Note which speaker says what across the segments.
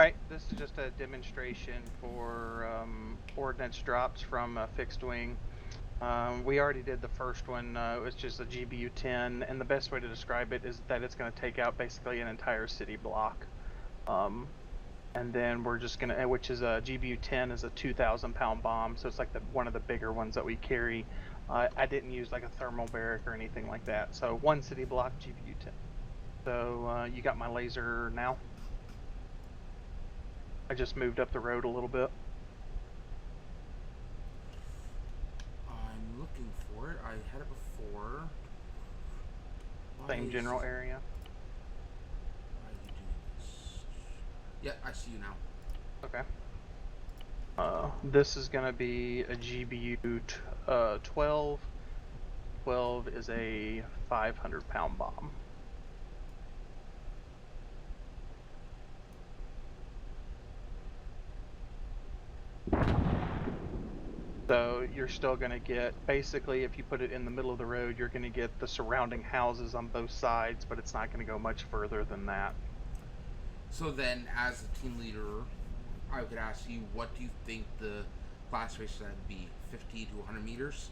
Speaker 1: Alright, this is just a demonstration for ordnance drops from fixed wing. We already did the first one. It was just a GBU-10, and the best way to describe it is that it's going to take out basically an entire city block. And then we're just going to, which is a GBU-10 is a 2,000-pound bomb, so it's like one of the bigger ones that we carry. I didn't use like a thermal barrack or anything like that. So one city block GBU-10. So you got my laser now? I just moved up the road a little bit.
Speaker 2: I'm looking for it. I had it before.
Speaker 1: Same general area.
Speaker 2: Why are you doing this? Yeah, I see you now.
Speaker 1: Okay. This is going to be a GBU 12. 12 is a 500-pound bomb. So you're still going to get, basically, if you put it in the middle of the road, you're going to get the surrounding houses on both sides, but it's not going to go much further than that.
Speaker 2: So then, as a team leader, I could ask you, what do you think the class race should be? 50 to 100 meters?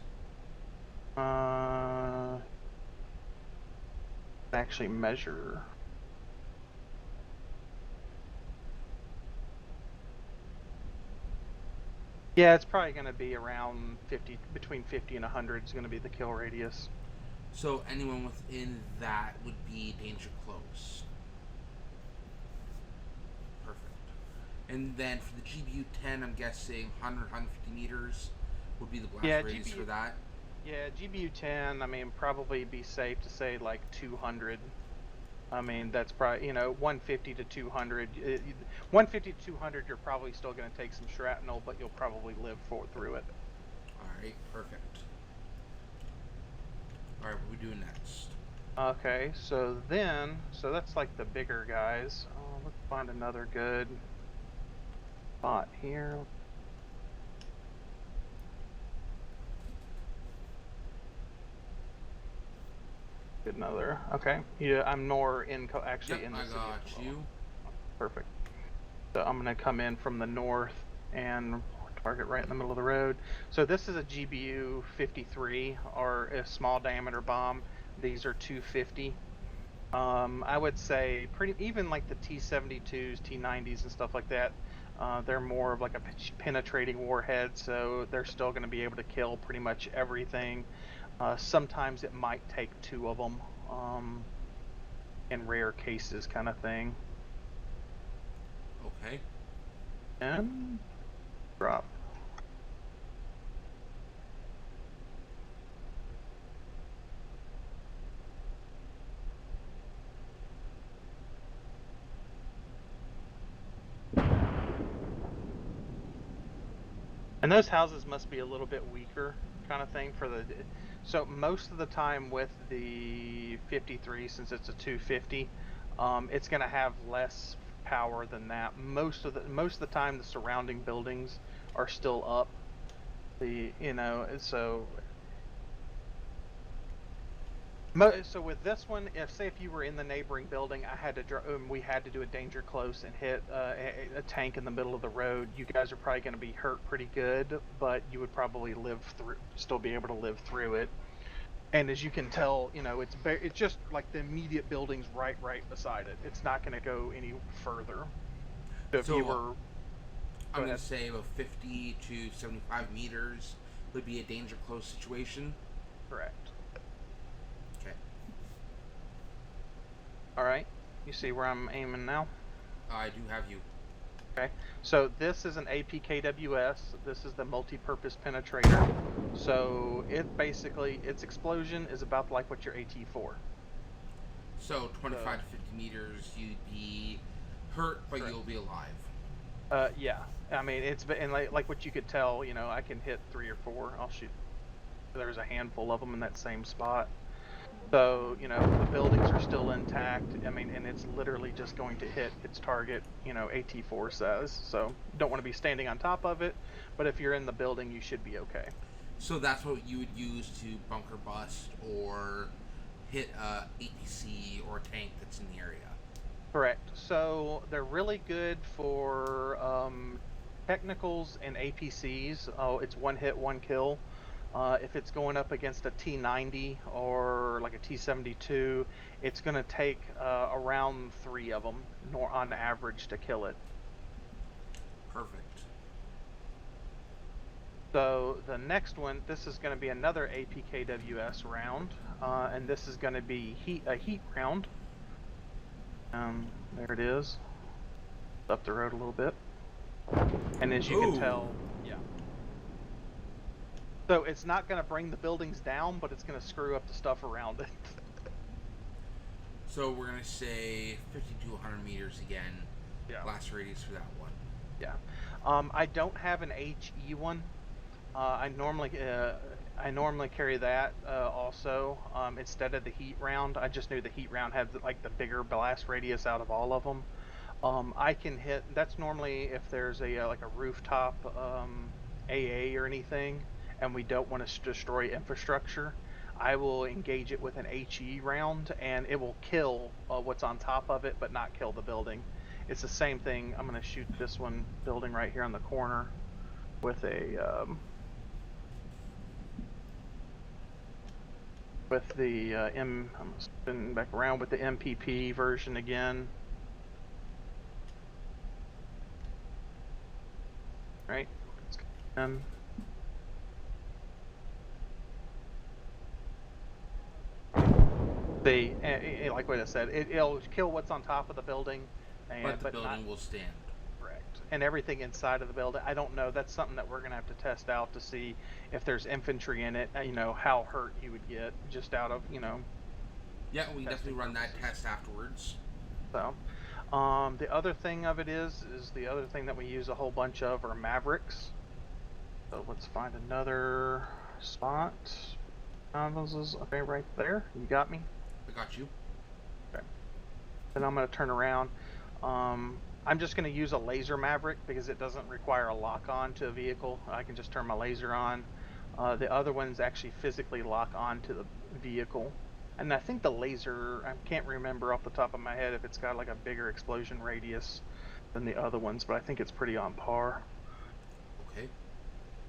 Speaker 1: Actually measure. Yeah, it's probably going to be around 50, between 50 and 100 is going to be the kill radius.
Speaker 2: So anyone within that would be danger close. Perfect. And then for the GBU-10, I'm guessing 100, 150 meters would be the blast radius for that.
Speaker 1: Yeah, GBU-10, I mean, probably be safe to say like 200. I mean, that's probably, 150 to 200. 150 to 200, you're probably still going to take some shrapnel, but you'll probably live through it.
Speaker 2: Alright, perfect. Alright, what are we doing next?
Speaker 1: Okay, so that's like the bigger guys. Let's find another good spot here. Get another. Okay. Yeah, I'm more in actually in the city.
Speaker 2: I got you.
Speaker 1: Perfect. So I'm going to come in from the north and target right in the middle of the road. So this is a GBU 53 or a small diameter bomb. These are 250. I would say even like the T-72s, T-90s and stuff like that. They're more of like a penetrating warhead, so they're still going to be able to kill pretty much everything. Sometimes it might take two of them, in rare cases, kind of thing.
Speaker 2: Okay.
Speaker 1: And drop. And those houses must be a little bit weaker, kind of thing for the. So most of the time with the 53, since it's a 250, it's going to have less power than that. Most of the time, the surrounding buildings are still up. So with this one, if you were in the neighboring building, we had to do a danger close and hit a tank in the middle of the road. You guys are probably going to be hurt pretty good, but you would probably still be able to live through it. And as you can tell, it's just like the immediate building's right beside it. It's not going to go any further. So
Speaker 2: I'm going to say about 50 to 75 meters would be a danger close situation.
Speaker 1: Correct.
Speaker 2: Okay.
Speaker 1: All right. You see where I'm aiming now?
Speaker 2: I do have you.
Speaker 1: Okay. So this is an APKWS. This is the multi-purpose penetrator. So its explosion is about like what your AT-4.
Speaker 2: So 25 to 50 meters, you'd be hurt, but correct. You'll be alive.
Speaker 1: Yeah. I mean, and like what you could tell, I can hit 3 or 4. I'll shoot. There's a handful of them in that same spot. So, the buildings are still intact. I mean, and it's literally just going to hit its target, AT-4 says. So, don't want to be standing on top of it, but if you're in the building, you should be okay.
Speaker 2: So that's what you would use to bunker bust or hit a APC or a tank that's in the area?
Speaker 1: Correct. So they're really good for technicals and APCs. Oh, it's one hit, one kill. If it's going up against a T90 or like a T72, it's going to take around 3 of them on average to kill it.
Speaker 2: Perfect.
Speaker 1: So the next one, this is going to be another APKWS round, and this is going to be a heat round. There it is. Up the road a little bit, and as you can tell, yeah. So it's not going to bring the buildings down, but it's going to screw up the stuff around it.
Speaker 2: So we're gonna say 50 to 100 meters again.
Speaker 1: Yeah.
Speaker 2: Blast radius for that one.
Speaker 1: Yeah. I don't have an HE one. I normally carry that also instead of the heat round. I just knew the heat round had like the bigger blast radius out of all of them. I can hit. That's normally if there's a like a rooftop AA or anything, and we don't want to destroy infrastructure. I will engage it with an HE round, and it will kill what's on top of it, but not kill the building. It's the same thing. I'm going to shoot this one building right here on the corner with a I'm spinning back around with the MPP version again. Right. Like what I said, it'll kill what's on top of the building,
Speaker 2: But the building will stand.
Speaker 1: Correct. And everything inside of the building, I don't know. That's something that we're going to have to test out to see if there's infantry in it, how hurt you would get just out of,
Speaker 2: Yeah, we definitely run that test afterwards.
Speaker 1: So, the other thing of it is the other thing that we use a whole bunch of are Mavericks. So let's find another spot. This is okay right there. You got me?
Speaker 2: I got you.
Speaker 1: Okay. Then I'm going to turn around. I'm just going to use a laser Maverick because it doesn't require a lock on to a vehicle. I can just turn my laser on. The other ones actually physically lock on to the vehicle. And I think the laser, I can't remember off the top of my head if it's got like a bigger explosion radius than the other ones, but I think it's pretty on par.
Speaker 2: Okay.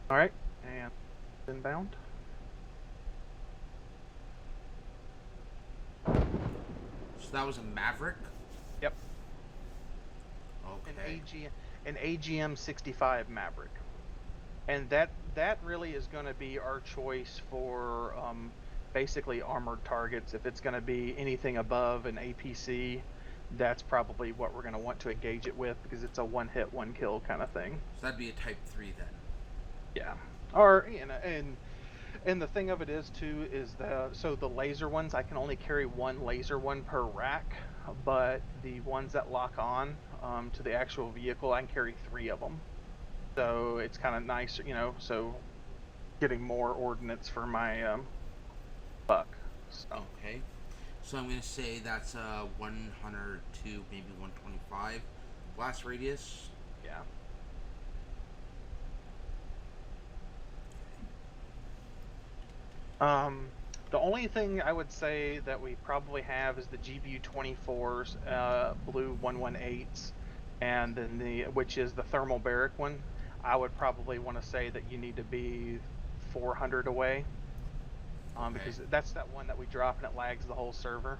Speaker 1: All right, and inbound.
Speaker 2: So that was a Maverick?
Speaker 1: Yep.
Speaker 2: Okay.
Speaker 1: An AGM 65 Maverick. And that really is going to be our choice for basically armored targets. If it's going to be anything above an APC, that's probably what we're going to want to engage it with because it's a one hit, one kill kind of thing.
Speaker 2: So that'd be a Type 3 then.
Speaker 1: Yeah. Or, and the thing of it is too is the laser ones, I can only carry one laser one per rack, but the ones that lock on to the actual vehicle, I can carry 3 of them. So it's kind of nice, so getting more ordnance for my buck. So.
Speaker 2: Okay. So I'm going to say that's 100 to maybe 125 blast radius.
Speaker 1: Yeah. The only thing I would say that we probably have is the GBU 24s, blue 118s, and then which is the thermal barrack one. I would probably want to say that you need to be 400 away, because that's that one that we drop and it lags the whole server.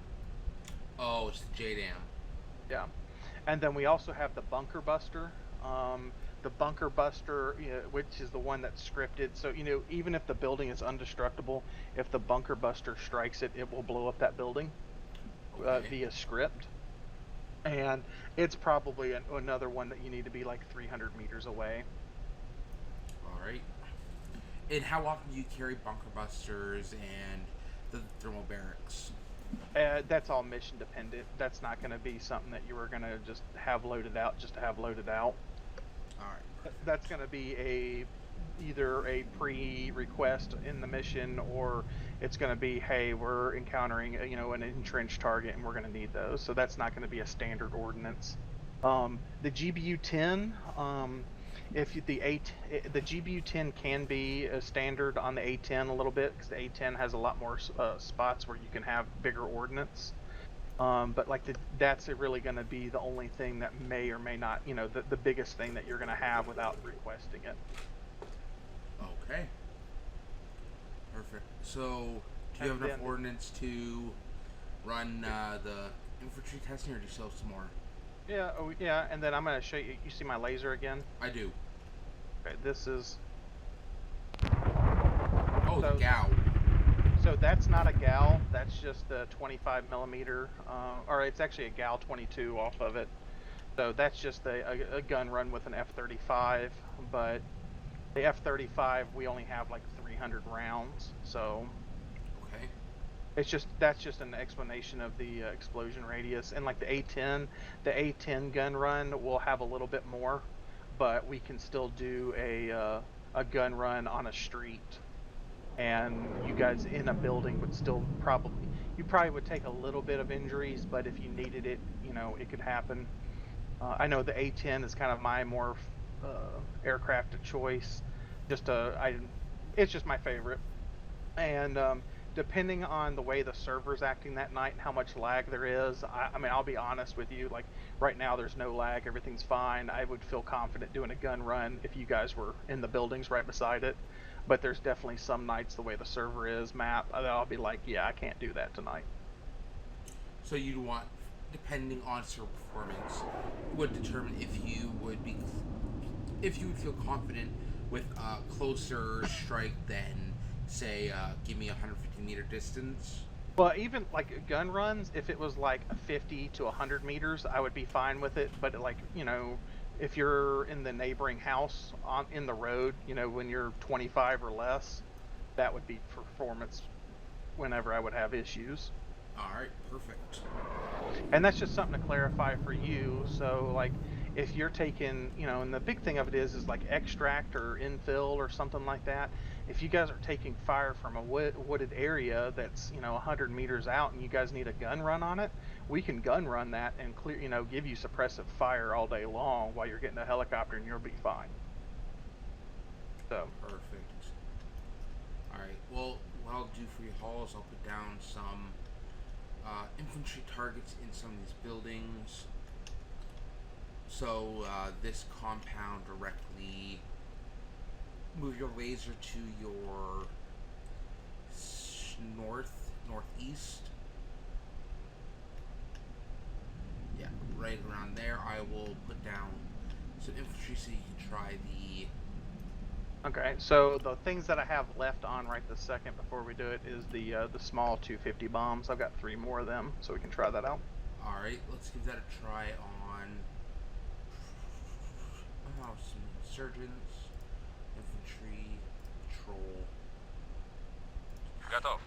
Speaker 2: Oh, it's the JDAM.
Speaker 1: Yeah, and then we also have the bunker buster. The bunker buster, which is the one that's scripted. So, even if the building is indestructible, if the bunker buster strikes it, it will blow up that building via script. And it's probably another one that you need to be like 300 meters away.
Speaker 2: All right. And how often do you carry bunker busters and the thermal barracks?
Speaker 1: That's all mission dependent. That's not going to be something that you were going to just have loaded out just to have loaded out.
Speaker 2: All right.
Speaker 1: That's going to be either a pre-request in the mission, or it's going to be, hey, we're encountering an entrenched target and we're going to need those. So that's not going to be a standard ordnance. The GBU 10, the GBU 10 can be a standard on the A10 a little bit because the A10 has a lot more spots where you can have bigger ordnance. But like that's really going to be the only thing that may or may not, the biggest thing that you're going to have without requesting it.
Speaker 2: Okay. Perfect. So, do you have enough ordnance to run the infantry testing, or do you still have some more?
Speaker 1: Yeah. Oh, yeah. And then I'm going to show you. You see my laser again?
Speaker 2: I do.
Speaker 1: Okay. This is.
Speaker 2: Oh, the gal.
Speaker 1: So that's not a gal. That's just a 25 millimeter, or it's actually a gal 22 off of it. So that's just a gun run with an F-35, but the F-35 we only have like 300 rounds. So
Speaker 2: okay,
Speaker 1: that's just an explanation of the explosion radius. And like the A10 gun run will have a little bit more, but we can still do a gun run on a street. And you guys in a building would still probably would take a little bit of injuries, but if you needed it, it could happen. I know the A10 is kind of my more aircraft of choice. It's just my favorite. And depending on the way the server's acting that night and how much lag there is, I mean, I'll be honest with you, like right now there's no lag, everything's fine. I would feel confident doing a gun run if you guys were in the buildings right beside it. But there's definitely some nights the way the server is map, I'll be like, yeah, I can't do that tonight.
Speaker 2: So you'd want, depending on server performance, would determine if you would feel confident with a closer strike than, say, give me 150 meter distance.
Speaker 1: Well, even like gun runs, if it was like 50 to 100 meters, I would be fine with it. But like, if you're in the neighboring house in the road, when you're 25 or less, that would be performance whenever I would have issues.
Speaker 2: All right, perfect.
Speaker 1: And that's just something to clarify for you. So like if you're taking, and the big thing of it is like extract or infill or something like that. If you guys are taking fire from a wooded area that's 100 meters out and you guys need a gun run on it, we can gun run that and clear, give you suppressive fire all day long while you're getting a helicopter and you'll be fine. So
Speaker 2: perfect. All right. Well, what I'll do for you, Hall, is I'll put down some infantry targets in some of these buildings. So this compound directly. Move your laser to your northeast. Yeah, right around there. I will put down some infantry so you can try the.
Speaker 1: Okay, so the things that I have left on right this second before we do it is the small 250 bombs. I've got 3 more of them, so we can try that out.
Speaker 2: All right, let's give that a try on. Some insurgents, infantry, patrol.
Speaker 3: Готов.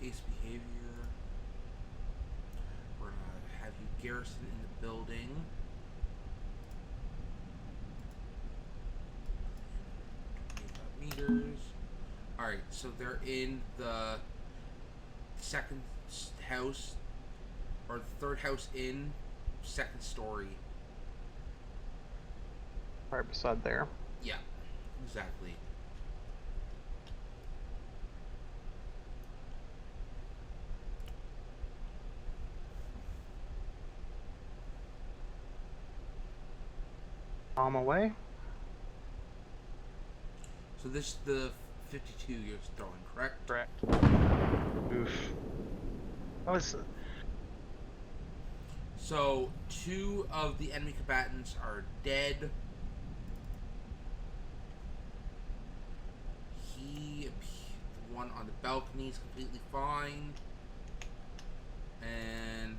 Speaker 2: Ace behavior. We're gonna have you garrison in the building. Meters. Alright, so they're in the second house, or the third house in, second story.
Speaker 1: Right beside there.
Speaker 2: Yeah, exactly.
Speaker 1: On my way.
Speaker 2: So this is the 52 you're throwing, correct?
Speaker 1: Correct. Oof. That was.
Speaker 2: So 2 of the enemy combatants are dead. The one on the balcony is completely fine, and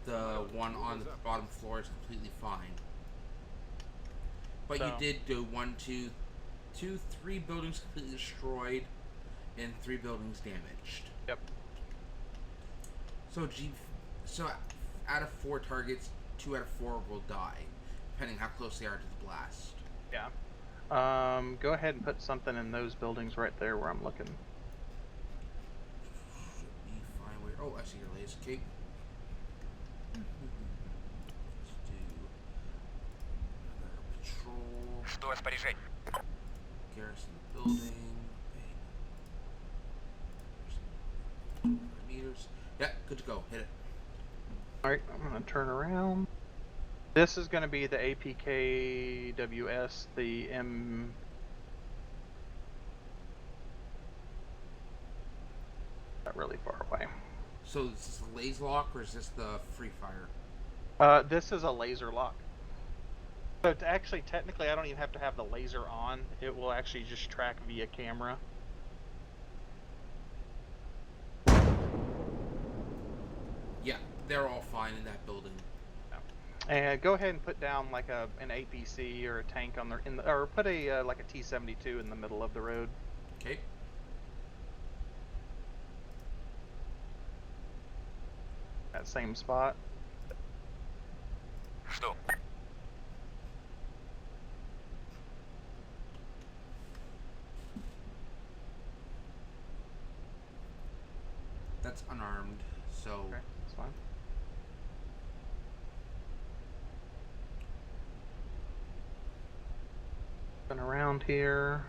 Speaker 2: the one on the bottom floor is completely fine. But you did do 3 buildings completely destroyed, and 3 buildings damaged.
Speaker 1: Yep.
Speaker 2: So out of 4 targets, 2 out of 4 will die, depending how close they are to the blast.
Speaker 1: Yeah. Go ahead and put something in those buildings right there where I'm looking.
Speaker 2: Should be fine. Oh, I see your laser cape. Let's do another patrol.
Speaker 3: Что распоряжение?
Speaker 2: Garrison the building. Meters. Yeah, good to go. Hit it.
Speaker 1: Alright, I'm gonna turn around. This is gonna be the APKWS, the M. Not really far away.
Speaker 2: So is this a laser lock or is this the free fire?
Speaker 1: This is a laser lock. So it's actually, technically, I don't even have to have the laser on. It will actually just track via camera.
Speaker 2: Yeah, they're all fine in that building.
Speaker 1: And go ahead and put down like an APC or a tank on or put a like a T-72 in the middle of the road.
Speaker 2: Okay.
Speaker 1: That same spot.
Speaker 3: Что?
Speaker 2: That's unarmed, so...
Speaker 1: Okay, that's fine. Been around here.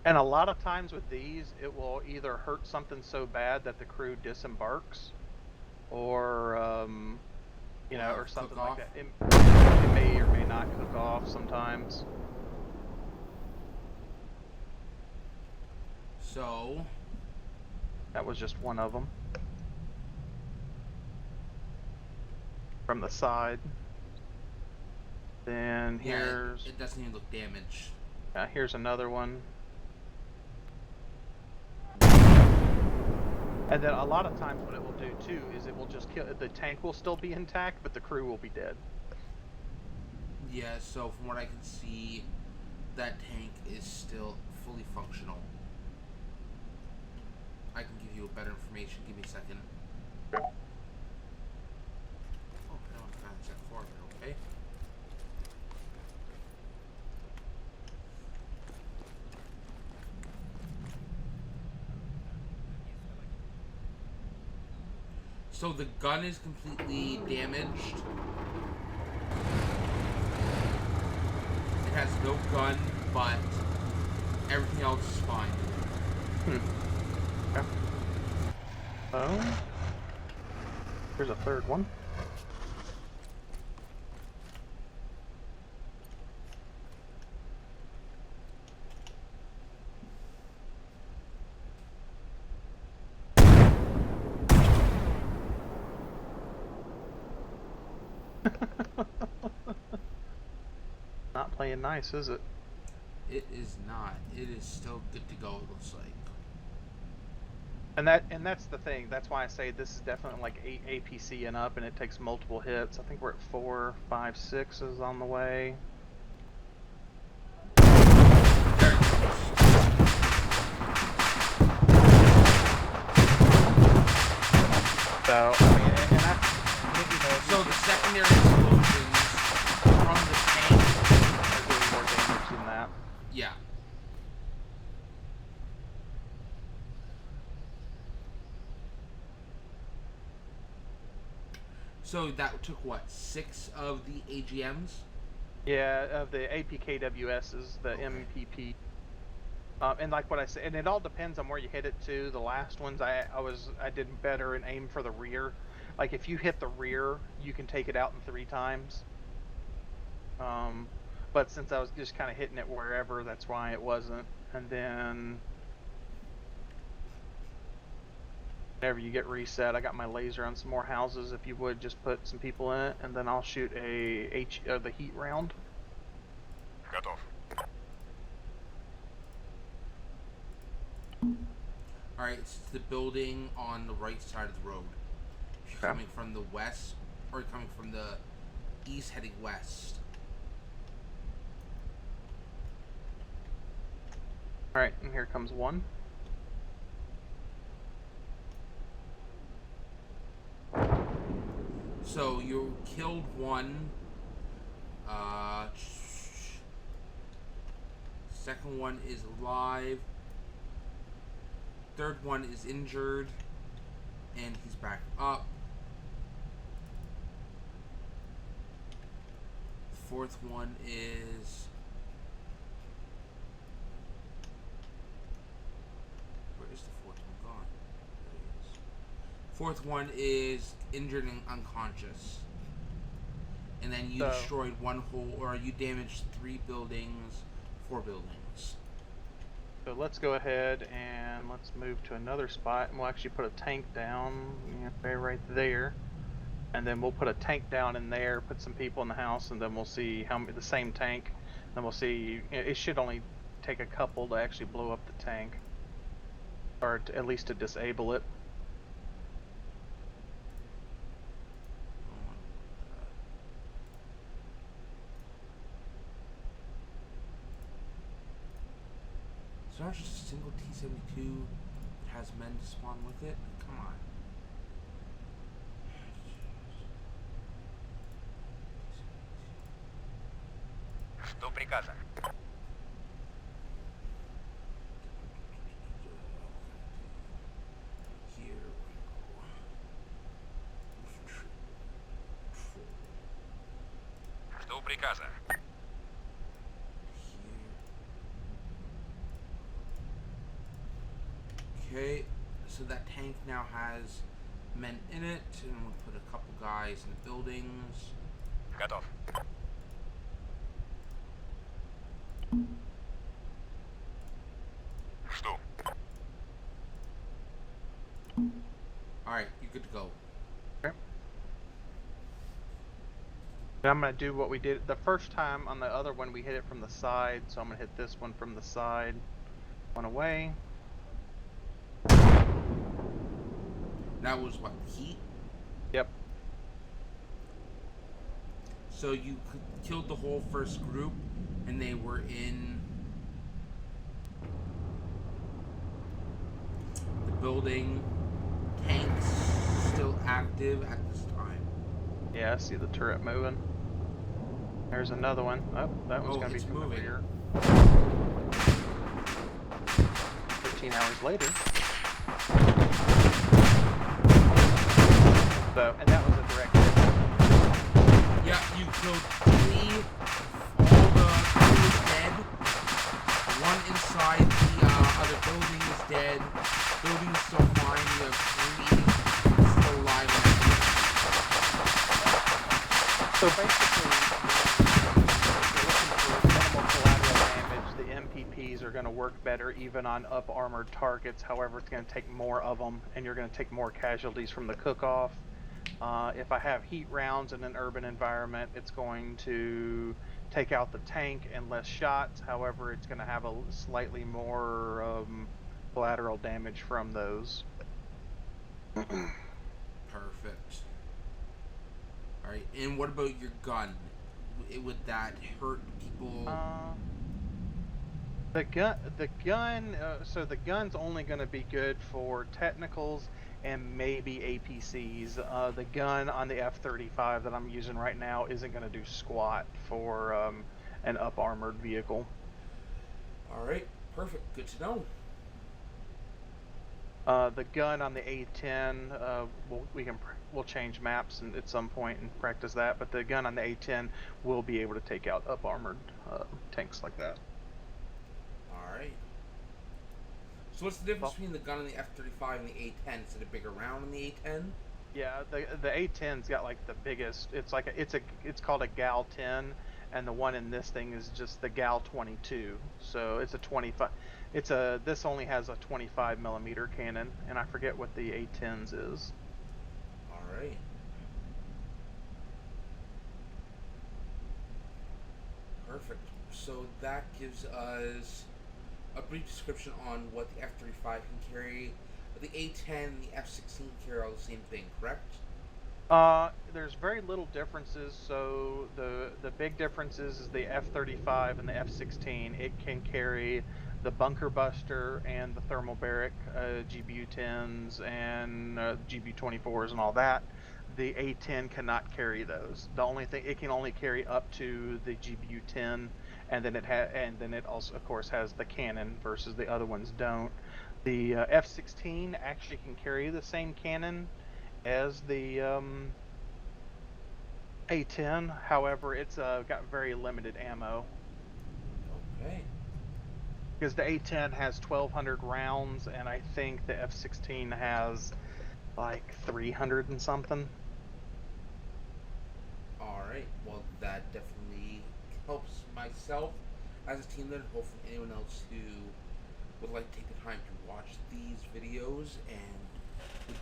Speaker 1: And a lot of times with these, it will either hurt something so bad that the crew disembarks, or you know, or something like that. It may or may not cook off sometimes.
Speaker 2: So...
Speaker 1: That was just one of them. From the side. Then here's...
Speaker 2: It doesn't even look damaged.
Speaker 1: Here's another one. And then a lot of times what it will do too is it will just kill, the tank will still be intact, but the crew will be dead.
Speaker 2: Yeah, so from what I can see, that tank is still fully functional. I can give you a better information. Give me a second. Oh, no, I found check for it, okay? So the gun is completely damaged. It has no gun, but everything else is fine.
Speaker 1: Okay. Oh. Here's a third one. Not playing nice, is it?
Speaker 2: It is not. It is still good to go, it looks like.
Speaker 1: And that's the thing. That's why I say this is definitely like APC and up, and it takes multiple hits. I think we're at 4, 5, 6 is on the way.
Speaker 2: Very close.
Speaker 1: So I mean, and that's, you know,
Speaker 2: So the secondary explosions from the tank
Speaker 1: are doing more damage than that.
Speaker 2: Yeah. So that took what, 6 of the AGMs?
Speaker 1: Yeah, of the APKWSs, the MPP. And like what I said, and it all depends on where you hit it to. The last ones, I did better and aim for the rear. Like if you hit the rear, you can take it out in 3 times. But since I was just kind of hitting it wherever, that's why it wasn't. And then whenever you get reset, I got my laser on some more houses. If you would just put some people in it, and then I'll shoot the heat round.
Speaker 3: Готов.
Speaker 2: Alright, it's the building on the right side of the road. If you're coming from the west, or coming from the east heading west.
Speaker 1: Alright, and here comes one.
Speaker 2: So you killed one. Second one is alive. Third one is injured. And he's back up. Fourth one is Fourth one is injured and unconscious. And then you destroyed one whole, or you damaged 3 buildings, 4 buildings.
Speaker 1: So let's go ahead and let's move to another spot, and we'll actually put a tank down right there. And then we'll put a tank down in there, put some people in the house, and then we'll see how the same tank. Then we'll see. It should only take a couple to actually blow up the tank, or at least to disable it.
Speaker 2: So there's just a single T-72 that has men to spawn with it? Come on.
Speaker 3: Что приказано?
Speaker 2: Here we go.
Speaker 3: Что приказано?
Speaker 2: Okay, so that tank now has men in it, and we'll put a couple guys in the buildings.
Speaker 3: Готов. Жду.
Speaker 2: Alright, you're good to go.
Speaker 1: Okay. I'm going to do what we did the first time on the other one. We hit it from the side, so I'm going to hit this one from the side. One away.
Speaker 2: That was what, heat?
Speaker 1: Yep.
Speaker 2: So you killed the whole first group, and they were in the building. Tanks still active at this time.
Speaker 1: Yeah, I see the turret moving. There's another one. Oh, that one's going to be
Speaker 2: moving
Speaker 1: here. 15 hours later. So, and that was a direct hit.
Speaker 2: Yeah, you killed 3. All the crew is dead. 1 inside the other building is dead. Building is still fine. You have 3 still alive.
Speaker 1: So basically, if you're looking for minimal collateral damage, the MPPs are going to work better even on up-armored targets. However, it's going to take more of them, and you're going to take more casualties from the cook-off. If I have heat rounds in an urban environment, it's going to take out the tank and less shots. However, it's going to have a slightly more collateral damage from those.
Speaker 2: Perfect. Alright, and what about your gun? Would that hurt people?
Speaker 1: The gun. So the gun's only going to be good for technicals and maybe APCs. The gun on the F-35 that I'm using right now isn't going to do squat for an up-armored vehicle.
Speaker 2: Alright, perfect. Good to know.
Speaker 1: The gun on the A-10, we'll change maps at some point and practice that, but the gun on the A-10 will be able to take out up-armored tanks like that.
Speaker 2: Alright. So what's the difference between the gun on the F-35 and the A-10? Is it a bigger round on the A-10?
Speaker 1: Yeah, the A-10's got like the biggest. It's called a Gal 10, and the one in this thing is just the Gal 22. So it's a 25. This only has a 25 millimeter cannon, and I forget what the A-10's is.
Speaker 2: All right. Perfect. So that gives us a brief description on what the F-35 can carry. The A-10 and the F-16 carry all the same thing, correct?
Speaker 1: There's very little differences. So the big differences is the F-35 and the F-16. It can carry the bunker buster and the thermal barrack GBU-10s and GBU-24s and all that. The A-10 cannot carry those. The only thing it can only carry up to the GBU-10, and then it also of course has the cannon versus the other ones don't. The F-16 actually can carry the same cannon as the A-10. However, it's got very limited ammo.
Speaker 2: Okay.
Speaker 1: Because the A-10 has 1,200 rounds, and I think the F-16 has like 300 and something.
Speaker 2: Alright, well, that definitely helps myself as a team leader. Hopefully, anyone else who would like to take the time to watch these videos and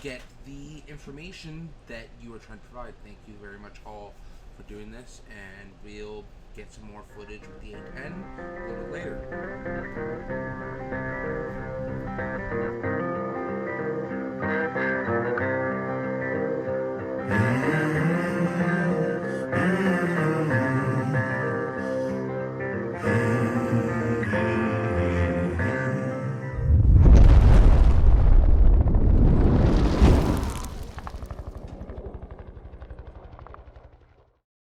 Speaker 2: get the information that you are trying to provide. Thank you very much all for doing this, and we'll get some more footage with the A10 a little bit later.